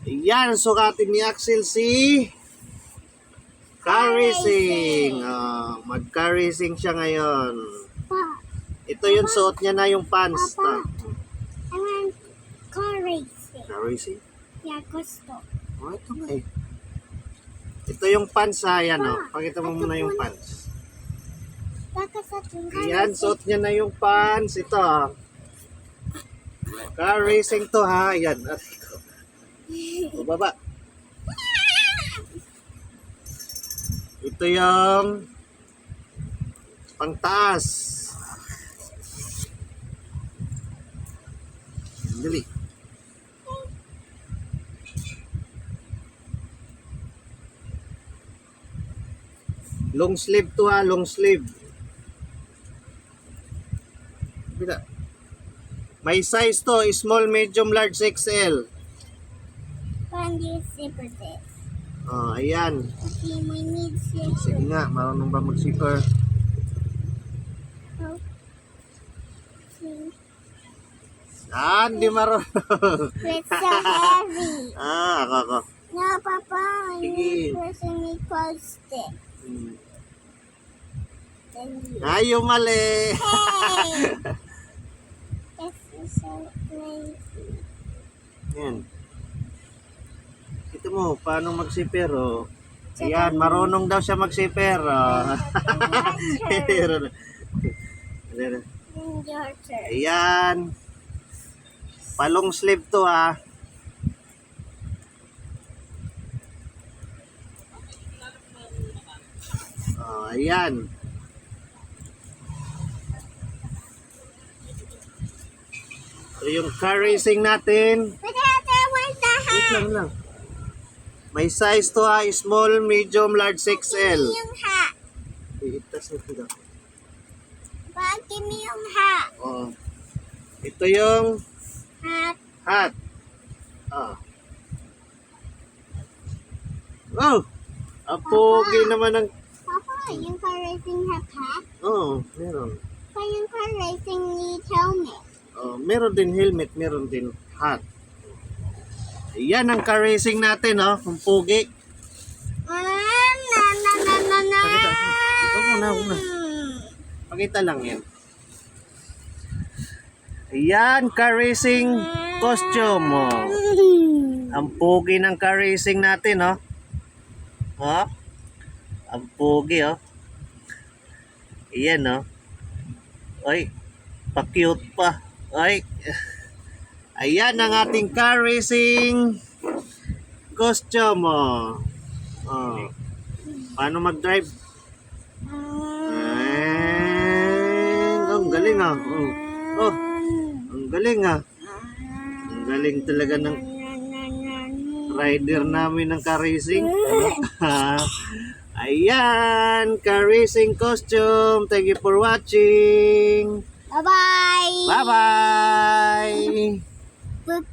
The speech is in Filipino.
Yan, sukatin ni Axel si car racing. Mag-car racing siya ngayon. Pa, Ito yung suot niya na yung pants. Papa, I want car racing. Car racing? Yeah, gusto. Oh, ito nga eh. Ito yung pants ha. Yan o. Pakita mo muna yung pants. Baka sa car Yan, suot niya na yung pants. Ito ha. Car racing to ha. Yan. At ito. O, baba. Ito yung pangtaas. Dali. Long sleeve to ha, long sleeve. Bila. May size to, small, medium, large, XL. When do you zipper this? Oh, ayan. Okay, we need zipper. Sige nga, marunong ba mag-zipper? Oh. See? Hindi marunong. It's so heavy. Ako. No, Papa, I Sige. need person me close stick. Hmm. Then you. Ayaw mali. Hey! This is so crazy. Yan. Ito mo, paano mag-zipper, oh. Ayan, marunong daw siya mag-zipper, oh. Then your turn. Ayan. Palong sleeve to, ha. Oh, ayan. So, yung car racing natin, But I want the wait hat. lang. May size to ha, small, medium, large, XL. Yung hat. Itas na ito. But give me yung hat. Oh. Ito yung Hat. hat. Oh. Oh! Ang pogi naman ng... Papa, yung car racing hat hat? Oh, meron. Pa yung car racing need helmet. Oh, meron din helmet, meron din hat. Ayan ang car racing natin, oh. Ang pogi. Na. Pakita. Huwag mo na. Pakita lang yan. Ayan, car racing costume, oh. Ang pogi ng car racing natin, oh. Oh. Ang pogi, oh. Ayan, oh. Ay, pa-cute pa. Ay. Ayan ang ating car racing costume, oh. Oh. Paano mag-drive? Ang galing, ah. Oh, ang galing, ah. Ang galing talaga ng rider namin ng car racing. Ayan, car racing costume. Thank you for watching. Bye-bye. Bye-bye. Boop.